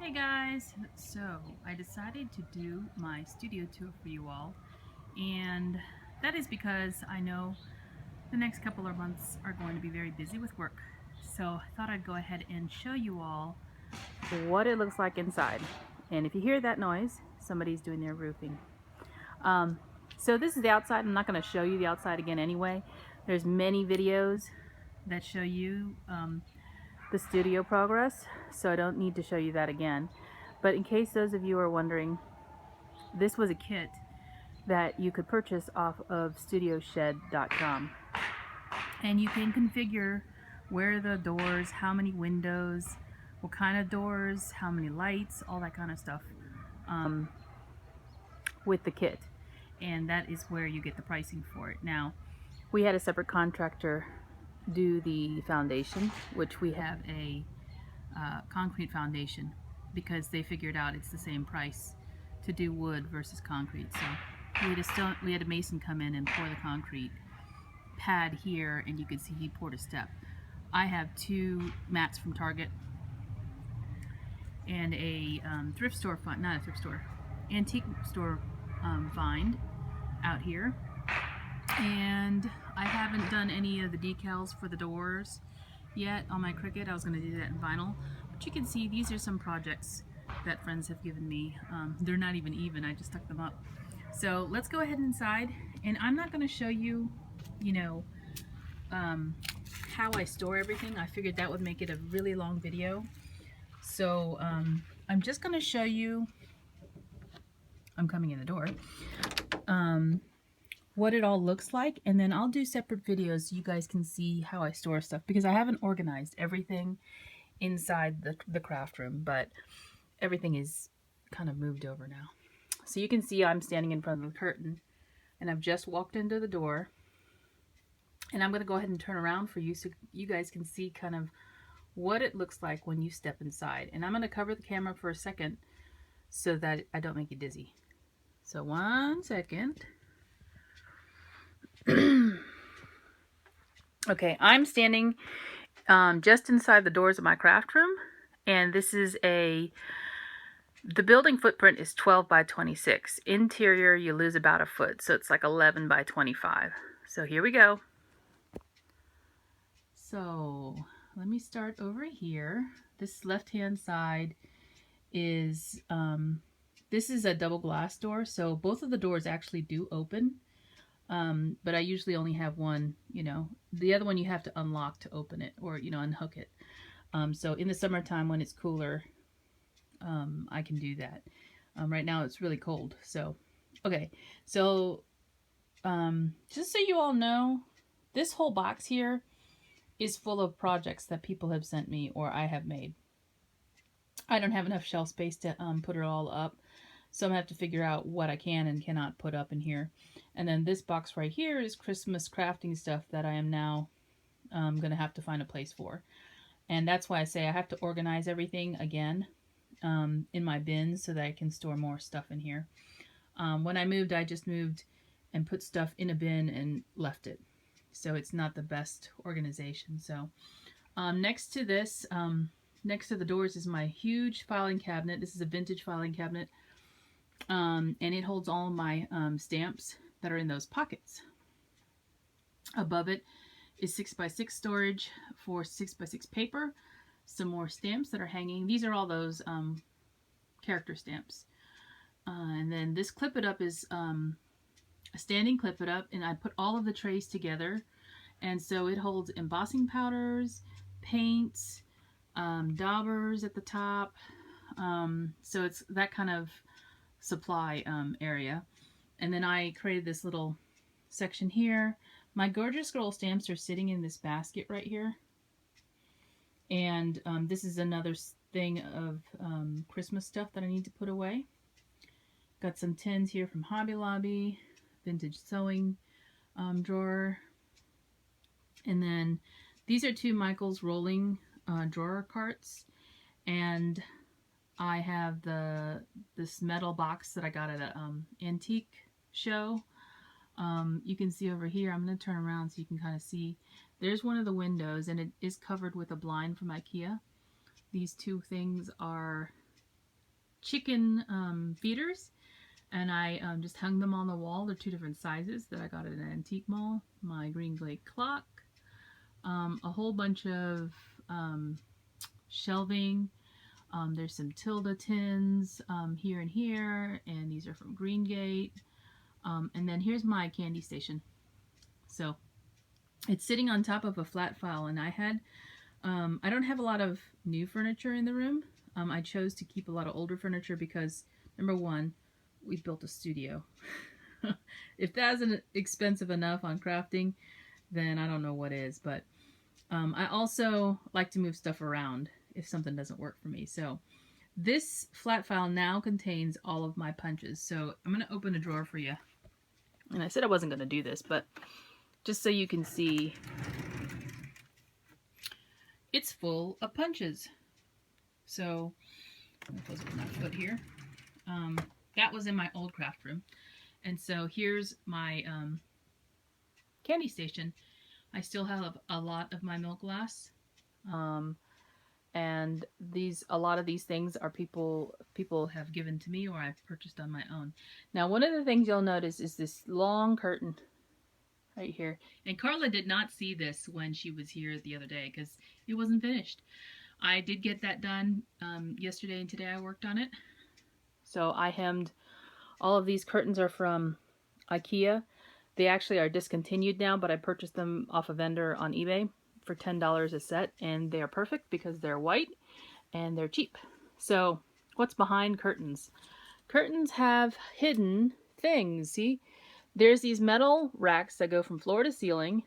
Hey guys, so I decided to do my studio tour for you all, and that is because I know the next couple of months are going to be very busy with work. So I thought I'd go ahead and show you all what it looks like inside. And if you hear that noise, somebody's doing their roofing. Um, so this is the outside. I'm not going to show you the outside again anyway. There's many videos that show you the studio progress, so I don't need to show you that again. But in case those of you are wondering, this was a kit that you could purchase off of studioshed.com. And you can configure where the doors, how many windows, what kind of doors, how many lights, all that kind of stuff with the kit. And that is where you get the pricing for it. Now, we had a separate contractor do the foundation, which we have a concrete foundation because they figured out it's the same price to do wood versus concrete. So we had a mason come in and pour the concrete pad here, and you can see he poured a step. I have two mats from Target and a thrift store, not a thrift store, antique store find out here. And I haven't done any of the decals for the doors yet on my Cricut. I was going to do that in vinyl. But you can see these are some projects that friends have given me. They're not even, I just stuck them up. So let's go ahead inside. And I'm not going to show you, how I store everything. I figured that would make it a really long video. So I'm just going to show you, I'm coming in the door, what it all looks like, and then I'll do separate videos so you guys can see how I store stuff, because I haven't organized everything inside the craft room, but everything is kind of moved over now. So you can see I'm standing in front of the curtain, and I've just walked into the door, and I'm going to go ahead and turn around for you so you guys can see kind of what it looks like when you step inside. And I'm going to cover the camera for a second so that I don't make you dizzy. So 1 second. Okay, I'm standing just inside the doors of my craft room, and this is the building footprint is 12 by 26. Interior, you lose about a foot, so it's like 11 by 25. So here we go. So let me start over here. This left-hand side is, this is a double glass door, so both of the doors actually do open. But I usually only have one, the other one you have to unlock to open it, or, unhook it. So in the summertime when it's cooler, I can do that. Right now it's really cold. So, okay. So, just so you all know, this whole box here is full of projects that people have sent me or I have made. I don't have enough shelf space to put it all up. So I'm going to have to figure out what I can and cannot put up in here. And then this box right here is Christmas crafting stuff that I am now going to have to find a place for. And that's why I say I have to organize everything again in my bins so that I can store more stuff in here. When I moved, I just moved and put stuff in a bin and left it. So it's not the best organization. So next to this, next to the doors is my huge filing cabinet. This is a vintage filing cabinet. And it holds all of my stamps that are in those pockets. Above it is 6x6 storage for 6x6 paper. Some more stamps that are hanging. These are all those character stamps. And then this Clip It Up is a standing Clip It Up, and I put all of the trays together. And so it holds embossing powders, paints, daubers at the top. So it's that kind of supply area. And then I created this little section here. My Gorgeous Girl stamps are sitting in this basket right here. And this is another thing of Christmas stuff that I need to put away. Got some tins here from Hobby Lobby, vintage sewing drawer. And then these are two Michael's rolling drawer carts. And I have this metal box that I got at an antique show. You can see over here, I'm going to turn around so you can kind of see. There's one of the windows, and it is covered with a blind from IKEA. These two things are chicken feeders, and I just hung them on the wall. They're 2 different sizes that I got at an antique mall. My green glade clock, a whole bunch of shelving. There's some Tilda tins here and here, and these are from Greengate. And then here's my candy station. So it's sitting on top of a flat file, and I don't have a lot of new furniture in the room. I chose to keep a lot of older furniture because, number one, we built a studio. If that isn't expensive enough on crafting, then I don't know what is. But I also like to move stuff around if something doesn't work for me. So this flat file now contains all of my punches. So I'm going to open a drawer for you. And I said I wasn't going to do this, but just so you can see, it's full of punches. So I'm going to put my foot here. That was in my old craft room. And so here's my candy station. I still have a lot of my milk glass. And a lot of these things are people have given to me or I've purchased on my own. Now, one of the things you'll notice is this long curtain right here. And Carla did not see this when she was here the other day because it wasn't finished. I did get that done yesterday, and today I worked on it. So I hemmed. All of these curtains are from IKEA. They actually are discontinued now, but I purchased them off a vendor on eBay for $10 a set, and they are perfect because they're white and they're cheap. So what's behind curtains? Curtains have hidden things. See, there's these metal racks that go from floor to ceiling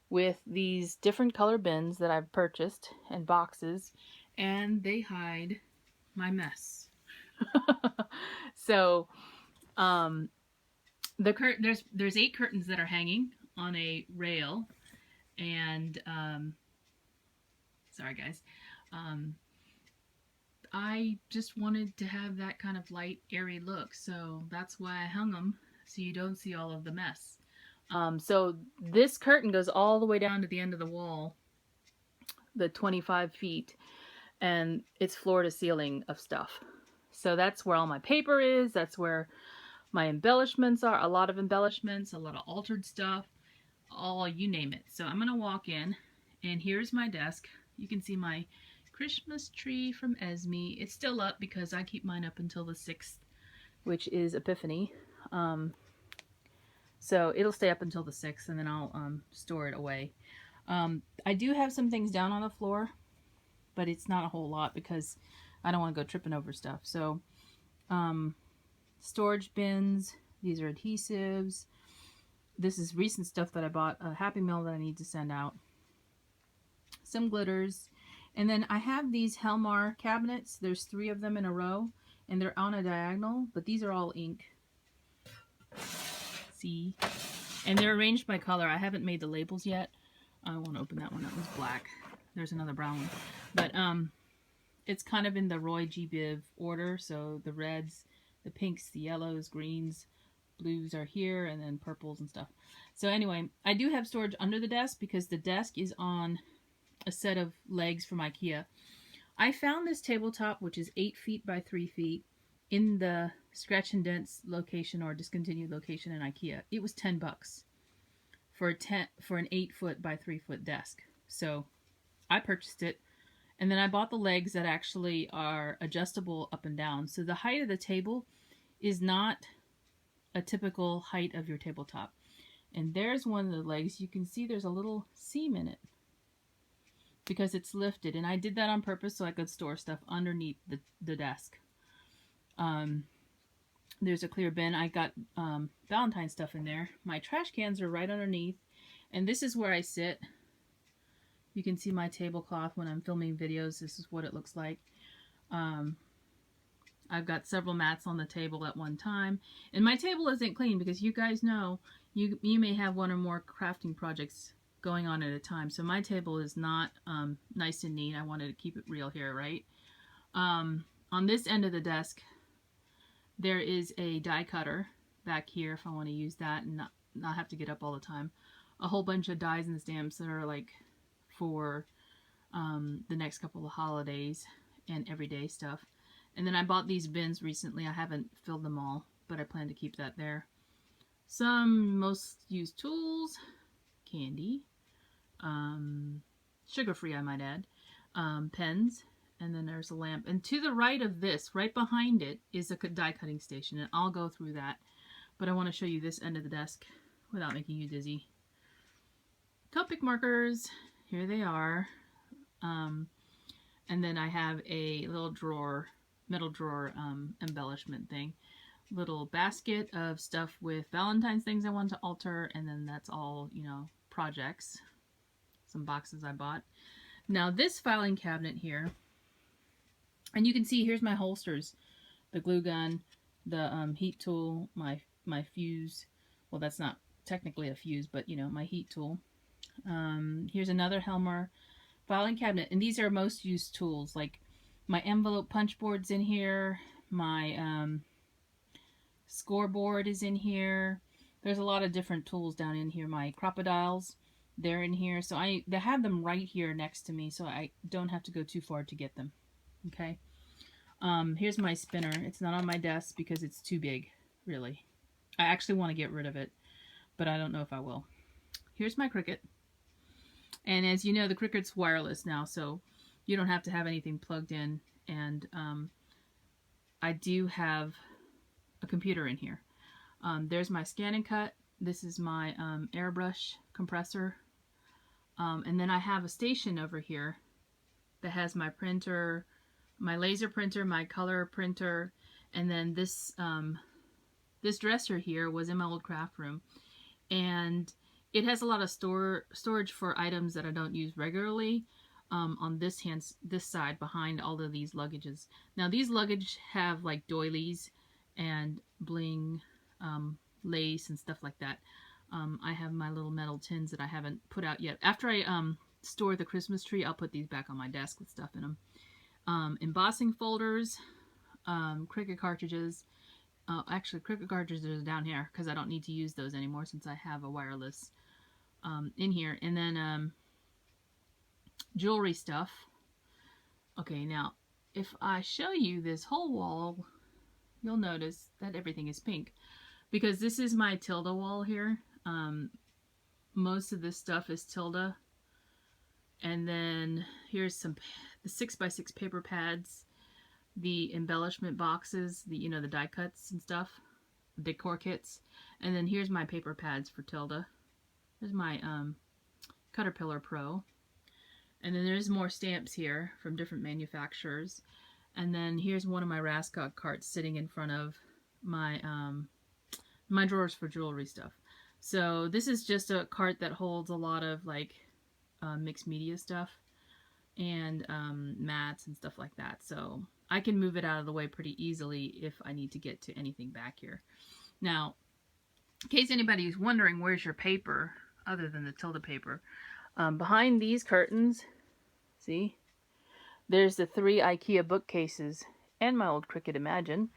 with these different color bins that I've purchased and boxes, and they hide my mess. So there's 8 curtains that are hanging on a rail, and sorry guys, I just wanted to have that kind of light, airy look, so that's why I hung them, so you don't see all of the mess. So this curtain goes all the way down to the end of the wall, the 25 feet, and it's floor to ceiling of stuff. So that's where all my paper is, that's where my embellishments are, a lot of embellishments, a lot of altered stuff, all you name it. So I'm going to walk in, and here's my desk. You can see my Christmas tree from Esme. It's still up because I keep mine up until the 6th, which is Epiphany. So it'll stay up until the 6th, and then I'll store it away. I do have some things down on the floor, but it's not a whole lot because I don't want to go tripping over stuff. So storage bins, these are adhesives. This is recent stuff that I bought, a Happy Meal that I need to send out. Some glitters. And then I have these Helmar cabinets. There's 3 of them in a row, and they're on a diagonal, but these are all ink. See? And they're arranged by color. I haven't made the labels yet. I won't open that one. That one's black. There's another brown one. But it's kind of in the Roy G. Biv order. So the reds, the pinks, the yellows, greens, blues are here, and then purples and stuff. So anyway, I do have storage under the desk because the desk is on a set of legs from IKEA. I found this tabletop, which is 8 feet by 3 feet, in the scratch and dents location or discontinued location in IKEA. It was $10 for an 8 foot by 3 foot desk. So I purchased it, and then I bought the legs that actually are adjustable up and down. So the height of the table is not a typical height of your tabletop. And there's one of the legs. You can see there's a little seam in it because it's lifted, and I did that on purpose so I could store stuff underneath the desk. There's a clear bin. I got Valentine's stuff in there. My trash cans are right underneath, and this is where I sit. You can see my tablecloth when I'm filming videos. This is what it looks like. I've got several mats on the table at one time, and my table isn't clean because you guys know you may have one or more crafting projects going on at a time. So my table is not nice and neat. I wanted to keep it real here, right? On this end of the desk, there is a die cutter back here if I want to use that and not have to get up all the time. A whole bunch of dies and stamps that are like for the next couple of holidays and everyday stuff. And then I bought these bins recently. I haven't filled them all, but I plan to keep that there. Some most used tools, candy, sugar-free I might add, pens, and then there's a lamp. And to the right of this, right behind it, is a die cutting station, and I'll go through that. But I want to show you this end of the desk without making you dizzy. Copic markers, here they are. And then I have a little drawer, metal drawer embellishment thing. Little basket of stuff with Valentine's things I want to alter, and then that's all, you know, projects. Some boxes I bought. Now this filing cabinet here, and you can see here's my holsters, the glue gun, the heat tool, my fuse. Well, that's not technically a fuse, but you know, my heat tool. Here's another Helmer filing cabinet, and these are most used tools, like my envelope punch board's in here, my scoreboard is in here. There's a lot of different tools down in here. My crocodiles, they're in here, so they have them right here next to me, so I don't have to go too far to get them. Okay. Here's my spinner. It's not on my desk because it's too big, really. I actually want to get rid of it, but I don't know if I will. Here's my Cricut. And as you know, the Cricut's wireless now, so you don't have to have anything plugged in. And I do have a computer in here. There's my scan and cut. This is my airbrush compressor. And then I have a station over here that has my printer, my laser printer, my color printer, and then this this dresser here was in my old craft room, and it has a lot of storage for items that I don't use regularly. On this side behind all of these luggages. Now these luggage have like doilies and bling, lace and stuff like that. I have my little metal tins that I haven't put out yet. After I store the Christmas tree, I'll put these back on my desk with stuff in them. Embossing folders, Cricut cartridges. Actually, Cricut cartridges are down here because I don't need to use those anymore since I have a wireless in here. And then jewelry stuff. Okay, now if I show you this whole wall, you'll notice that everything is pink because this is my Tilda wall here. Most of this stuff is Tilda. And then here's the 6x6 paper pads, the embellishment boxes, the the die cuts and stuff, decor kits. And then here's my paper pads for Tilda. There's my Caterpillar Pro. And then there's more stamps here from different manufacturers. And then here's one of my Rascot carts sitting in front of my my drawers for jewelry stuff. So this is just a cart that holds a lot of like mixed media stuff and mats and stuff like that. So I can move it out of the way pretty easily if I need to get to anything back here. Now, in case anybody's wondering where's your paper other than the Tilda paper, behind these curtains, see, there's the 3 IKEA bookcases and my old Cricut Imagine.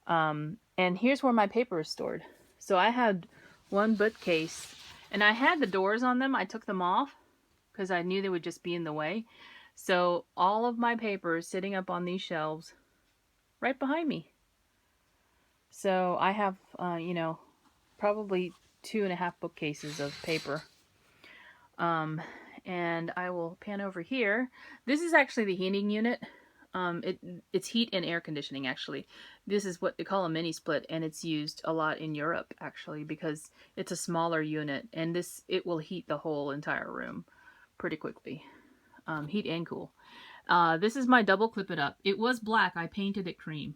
And here's where my paper is stored. So I had one bookcase, and I had the doors on them. I took them off because I knew they would just be in the way. So all of my paper is sitting up on these shelves right behind me. So I have, probably 2.5 bookcases of paper. And I will pan over here. This is actually the heating unit. It's heat and air conditioning, actually. This is what they call a mini split, and it's used a lot in Europe, actually, because it's a smaller unit, and it will heat the whole entire room pretty quickly. Heat and cool. This is my double clip it up. It was black. I painted it cream,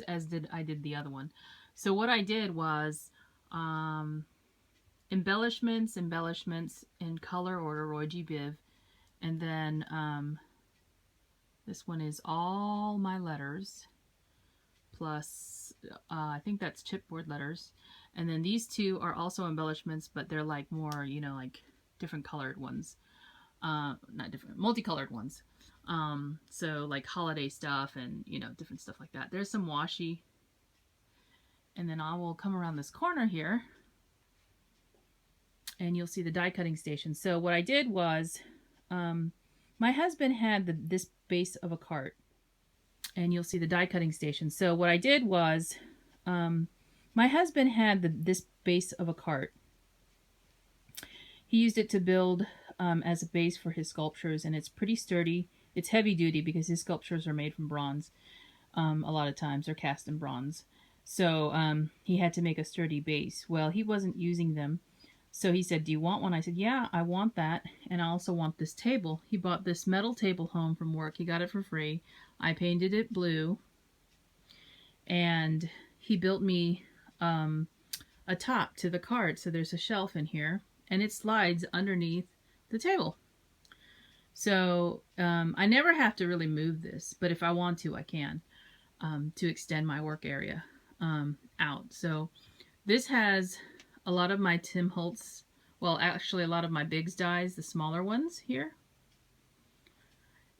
as I did the other one. So what I did was embellishments in color order, Roy G. Biv, and then this one is all my letters, plus I think that's chipboard letters, and then these two are also embellishments, but they're like more, like different colored ones, not different, multicolored ones. So like holiday stuff and different stuff like that. There's some washi, and then I will come around this corner here, and you'll see the die cutting station. So what I did was, my husband had this base of a cart, and you'll see the die cutting station. So what I did was, my husband had this base of a cart. He used it to build as a base for his sculptures, and it's pretty sturdy. It's heavy duty because his sculptures are made from bronze. A lot of times they're cast in bronze. So he had to make a sturdy base. Well, he wasn't using them. So he said, do you want one? I said, yeah, I want that. And I also want this table. He bought this metal table home from work. He got it for free. I painted it blue. And he built me a top to the cart. So there's a shelf in here. And it slides underneath the table. So I never have to really move this. But if I want to, I can. To extend my work area out. So this has a lot of my Tim Holtz, well, actually a lot of my Biggs dies, the smaller ones here.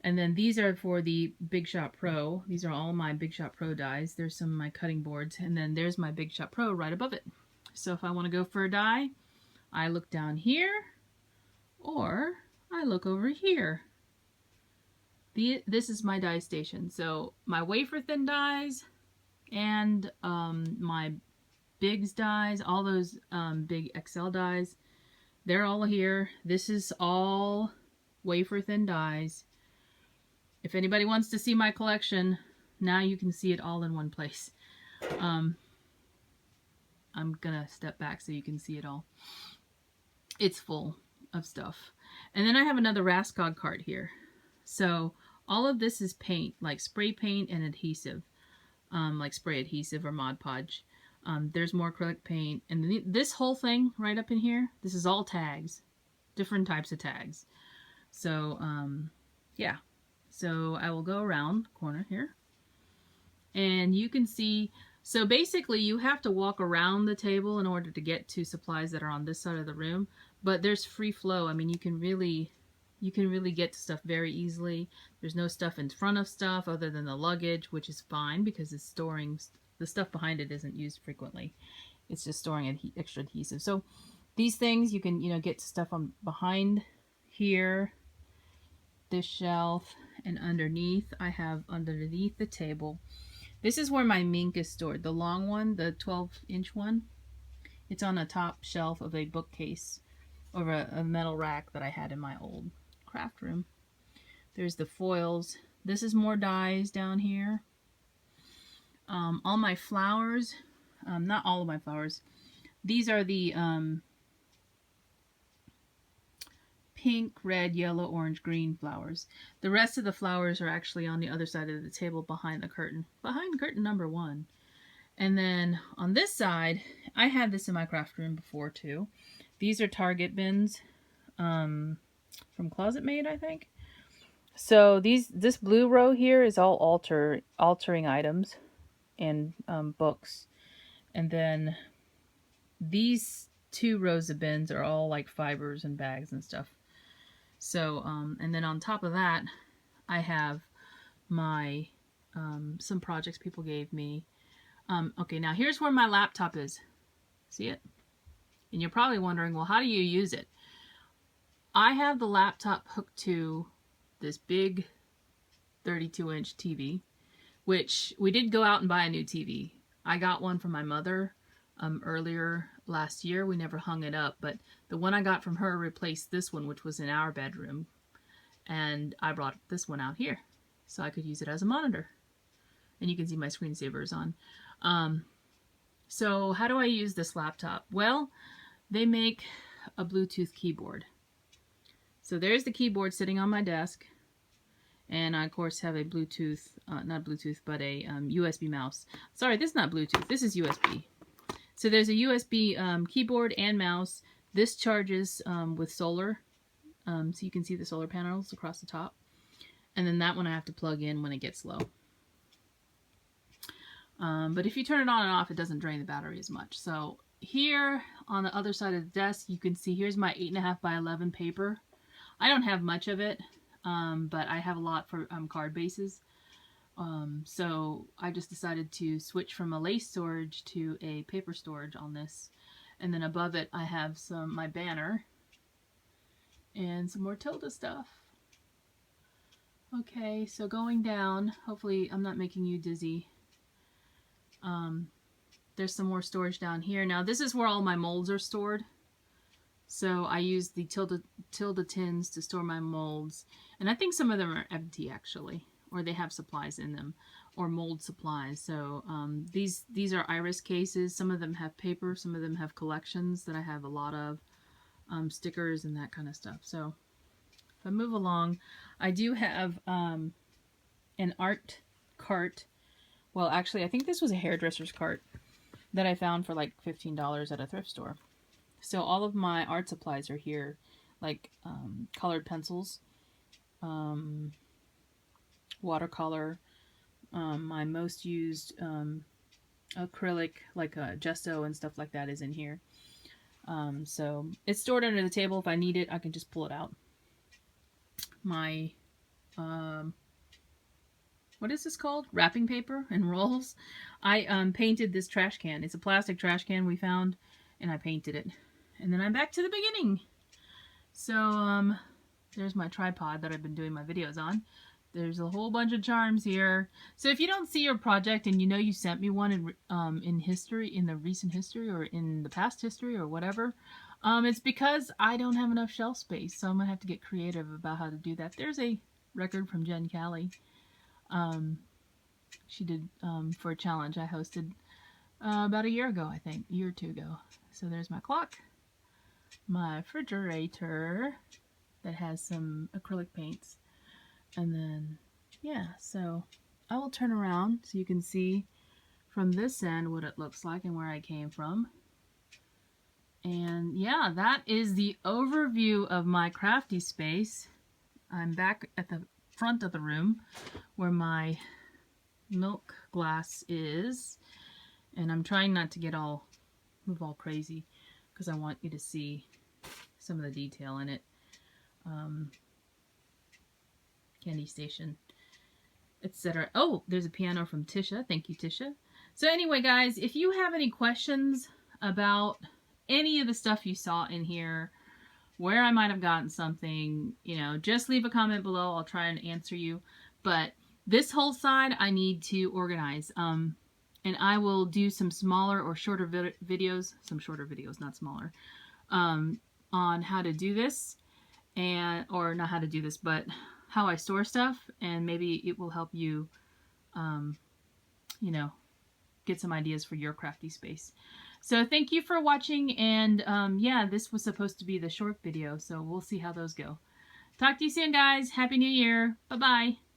And then these are for the Big Shot Pro. These are all my Big Shot Pro dies. There's some of my cutting boards, and then there's my Big Shot Pro right above it. So if I want to go for a die, I look down here, or I look over here. This is my die station. So my wafer thin dies and my Biggs dies, all those big XL dies, they're all here. This is all wafer thin dies. If anybody wants to see my collection, now you can see it all in one place. I'm gonna step back so you can see it all. It's full of stuff. And then I have another Raskog cart here. So all of this is paint, like spray paint and adhesive, like spray adhesive or Mod Podge. There's more acrylic paint. And this whole thing right up in here, this is all tags, different types of tags. So, yeah. So I will go around the corner here. And you can see, so basically you have to walk around the table in order to get to supplies that are on this side of the room. But there's free flow. I mean, you can really get to stuff very easily. There's no stuff in front of stuff other than the luggage, which is fine because it's storing, the stuff behind it isn't used frequently. It's just storing extra adhesive. So these things, you can, get stuff on behind here, this shelf, and underneath. I have underneath the table. This is where my mink is stored. The long one, the 12-inch one, it's on a top shelf of a bookcase over a metal rack that I had in my old craft room. There's the foils. This is more dies down here. All my flowers, not all of my flowers. These are the pink, red, yellow, orange, green flowers. The rest of the flowers are actually on the other side of the table behind the curtain. Behind curtain number 1. And then on this side, I had this in my craft room before too. These are Target bins from Closet Made, I think. So this blue row here is all altering items and books. And then these 2 rows of bins are all like fibers and bags and stuff. So, and then on top of that, I have my, some projects people gave me. Okay, now here's where my laptop is. See it? And you're probably wondering, well, how do you use it? I have the laptop hooked to this big 32-inch TV, which we did go out and buy a new TV. I got one from my mother earlier last year. We never hung it up, but the one I got from her replaced this one, which was in our bedroom. And I brought this one out here so I could use it as a monitor. And you can see my screensaver is on. So how do I use this laptop? Well, they make a Bluetooth keyboard. So there's the keyboard sitting on my desk. And I, of course, have a Bluetooth, not Bluetooth, but a USB mouse. Sorry, this is not Bluetooth. This is USB. So there's a USB keyboard and mouse. This charges with solar. So you can see the solar panels across the top. And then that one I have to plug in when it gets low. But if you turn it on and off, it doesn't drain the battery as much. So here on the other side of the desk, you can see here's my 8.5 by 11 paper. I don't have much of it, but I have a lot for card bases. So I just decided to switch from a lace storage to a paper storage on this. And then above it, I have my banner and some more Tilda stuff. Okay, so going down, hopefully I'm not making you dizzy. There's some more storage down here. Now this is where all my molds are stored. So I use the Tilda tins to store my molds. And I think some of them are empty actually, or they have supplies in them, or mold supplies. So these are iris cases. Some of them have paper, some of them have collections that I have a lot of, stickers and that kind of stuff. So if I move along, I do have an art cart. Well, actually, I think this was a hairdresser's cart that I found for like $15 at a thrift store. So all of my art supplies are here, like colored pencils, watercolor, my most used acrylic, like gesso and stuff like that is in here. So it's stored under the table. If I need it, I can just pull it out. My, what is this called? Wrapping paper and rolls. I painted this trash can. It's a plastic trash can we found, and I painted it. And then I'm back to the beginning. So, there's my tripod that I've been doing my videos on. There's a whole bunch of charms here. So if you don't see your project and you know you sent me one in history, in the recent history or in the past history or whatever, it's because I don't have enough shelf space. So I'm going to have to get creative about how to do that. There's a record from Jen Callie. She did for a challenge I hosted about a year ago, I think. A year or two ago. So there's my clock. My refrigerator that has some acrylic paints. And then, yeah, so I will turn around so you can see from this end what it looks like and where I came from. And yeah, that is the overview of my crafty space. I'm back at the front of the room where my milk glass is. And I'm trying not to move all crazy because I want you to see some of the detail in it. Candy station, etc. Oh, there's a piano from Tisha. Thank you, Tisha. So anyway, guys, if you have any questions about any of the stuff you saw in here, where I might have gotten something, you know, just leave a comment below. I'll try and answer you. But this whole side I need to organize. And I will do some smaller or shorter videos, some shorter videos, not smaller, on how to do this, or not how to do this, but how I store stuff, and maybe it will help you, you know, get some ideas for your crafty space. So thank you for watching, and yeah, this was supposed to be the short video, so we'll see how those go. Talk to you soon, guys. Happy New Year. Bye-bye.